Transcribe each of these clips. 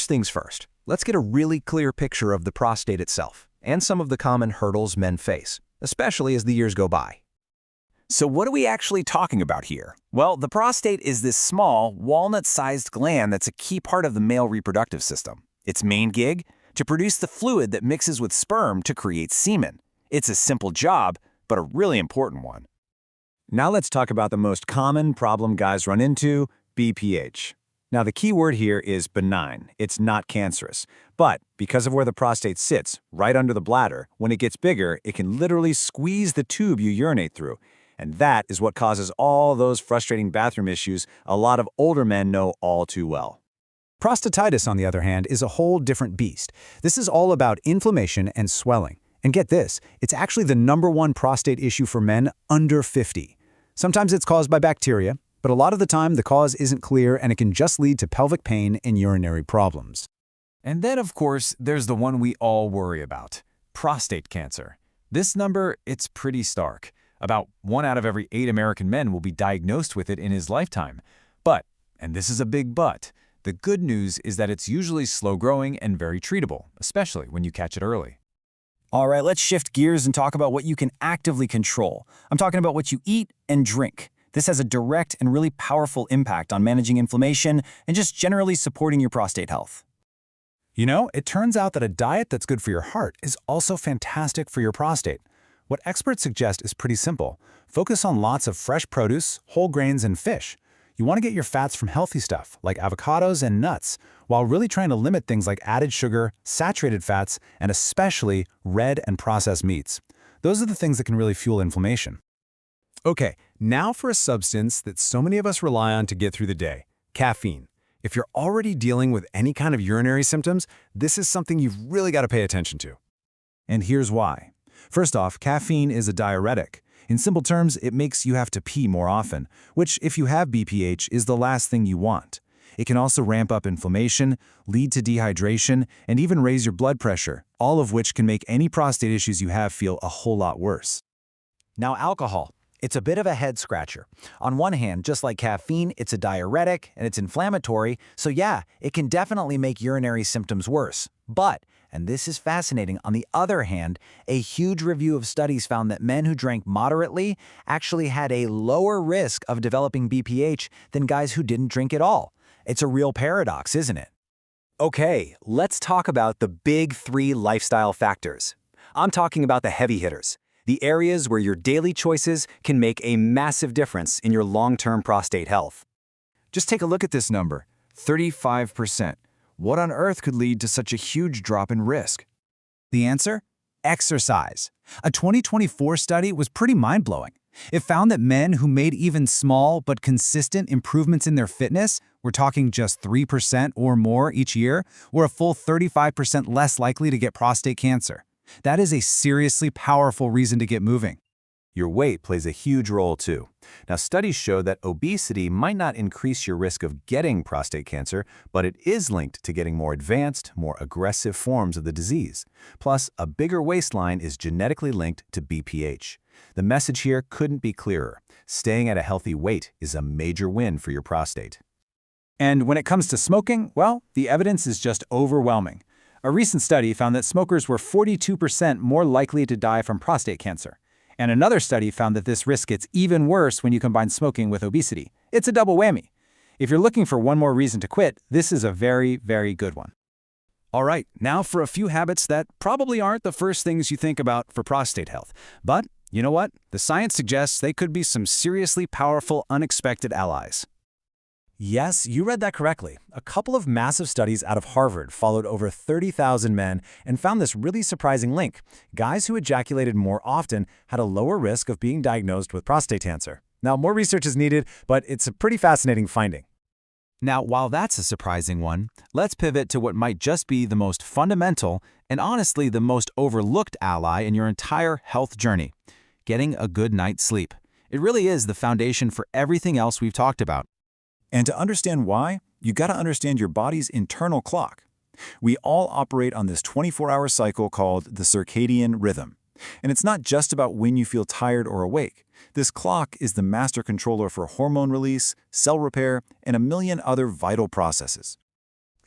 First things first, let's get a really clear picture of the prostate itself and some of the common hurdles men face, especially as the years go by. So what are we actually talking about here? Well, the prostate is this small, walnut-sized gland that's a key part of the male reproductive system. Its main gig? To produce the fluid that mixes with sperm to create semen. It's a simple job, but a really important one. Now let's talk about the most common problem guys run into, BPH. Now the key word here is benign. It's not cancerous. But because of where the prostate sits, right under the bladder, when it gets bigger, it can literally squeeze the tube you urinate through. And that is what causes all those frustrating bathroom issues a lot of older men know all too well. Prostatitis, on the other hand, is a whole different beast. This is all about inflammation and swelling. And get this, it's actually the #1 prostate issue for men under 50. Sometimes it's caused by bacteria, but a lot of the time the cause isn't clear and it can just lead to pelvic pain and urinary problems. And then, of course, there's the one we all worry about, prostate cancer. This number, it's pretty stark. About 1 out of every 8 American men will be diagnosed with it in his lifetime. But, and this is a big but, the good news is that it's usually slow-growing and very treatable, especially when you catch it early. All right, let's shift gears and talk about what you can actively control. I'm talking about what you eat and drink. This has a direct and really powerful impact on managing inflammation and just generally supporting your prostate health. You know, it turns out that a diet that's good for your heart is also fantastic for your prostate. What experts suggest is pretty simple. Focus on lots of fresh produce, whole grains, and fish. You want to get your fats from healthy stuff, like avocados and nuts, while really trying to limit things like added sugar, saturated fats, and especially red and processed meats. Those are the things that can really fuel inflammation. Okay, now for a substance that so many of us rely on to get through the day, caffeine. If you're already dealing with any kind of urinary symptoms, this is something you've really got to pay attention to. And here's why. First off, caffeine is a diuretic. In simple terms, it makes you have to pee more often, which, if you have BPH, is the last thing you want. It can also ramp up inflammation, lead to dehydration, and even raise your blood pressure, all of which can make any prostate issues you have feel a whole lot worse. Now, alcohol. It's a bit of a head-scratcher. On one hand, just like caffeine, it's a diuretic and it's inflammatory, so yeah, it can definitely make urinary symptoms worse. But, and this is fascinating, on the other hand, a huge review of studies found that men who drank moderately actually had a lower risk of developing BPH than guys who didn't drink at all. It's a real paradox, isn't it? Okay, let's talk about the big 3 lifestyle factors. I'm talking about the heavy hitters. The areas where your daily choices can make a massive difference in your long-term prostate health. Just take a look at this number, 35%. What on earth could lead to such a huge drop in risk? The answer? Exercise. A 2024 study was pretty mind-blowing. It found that men who made even small but consistent improvements in their fitness, we're talking just 3% or more each year, were a full 35% less likely to get prostate cancer. That is a seriously powerful reason to get moving. Your weight plays a huge role too. Now, studies show that obesity might not increase your risk of getting prostate cancer, but it is linked to getting more advanced, more aggressive forms of the disease. Plus, a bigger waistline is genetically linked to BPH. The message here couldn't be clearer. Staying at a healthy weight is a major win for your prostate. And when it comes to smoking, well, the evidence is just overwhelming. A recent study found that smokers were 42% more likely to die from prostate cancer. And another study found that this risk gets even worse when you combine smoking with obesity. It's a double whammy. If you're looking for one more reason to quit, this is a very, very good one. All right, now for a few habits that probably aren't the first things you think about for prostate health. But you know what? The science suggests they could be some seriously powerful, unexpected allies. Yes, you read that correctly. A couple of massive studies out of Harvard followed over 30,000 men and found this really surprising link. Guys who ejaculated more often had a lower risk of being diagnosed with prostate cancer. Now, more research is needed, but it's a pretty fascinating finding. Now, while that's a surprising one, let's pivot to what might just be the most fundamental and honestly the most overlooked ally in your entire health journey: getting a good night's sleep. It really is the foundation for everything else we've talked about. And to understand why, you got to understand your body's internal clock. We all operate on this 24-hour cycle called the circadian rhythm. And it's not just about when you feel tired or awake. This clock is the master controller for hormone release, cell repair, and a million other vital processes.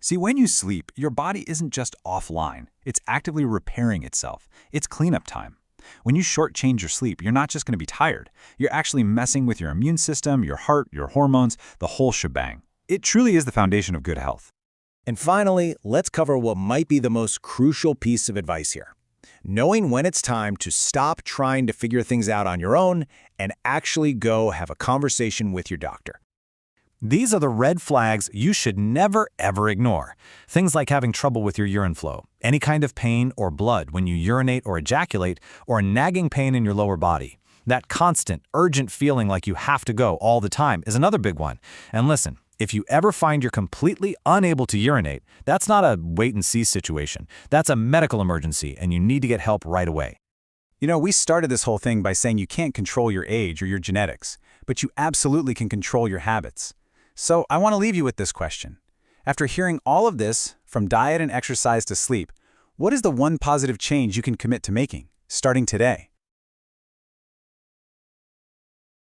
See, when you sleep, your body isn't just offline. It's actively repairing itself. It's cleanup time. When you shortchange your sleep, you're not just going to be tired. You're actually messing with your immune system, your heart, your hormones, the whole shebang. It truly is the foundation of good health. And finally, let's cover what might be the most crucial piece of advice here. Knowing when it's time to stop trying to figure things out on your own and actually go have a conversation with your doctor. These are the red flags you should never, ever ignore. Things like having trouble with your urine flow, any kind of pain or blood when you urinate or ejaculate, or a nagging pain in your lower body. That constant, urgent feeling like you have to go all the time is another big one. And listen, if you ever find you're completely unable to urinate, that's not a wait-and-see situation. That's a medical emergency, and you need to get help right away. You know, we started this whole thing by saying you can't control your age or your genetics, but you absolutely can control your habits. So I want to leave you with this question. After hearing all of this, from diet and exercise to sleep, what is the one positive change you can commit to making, starting today?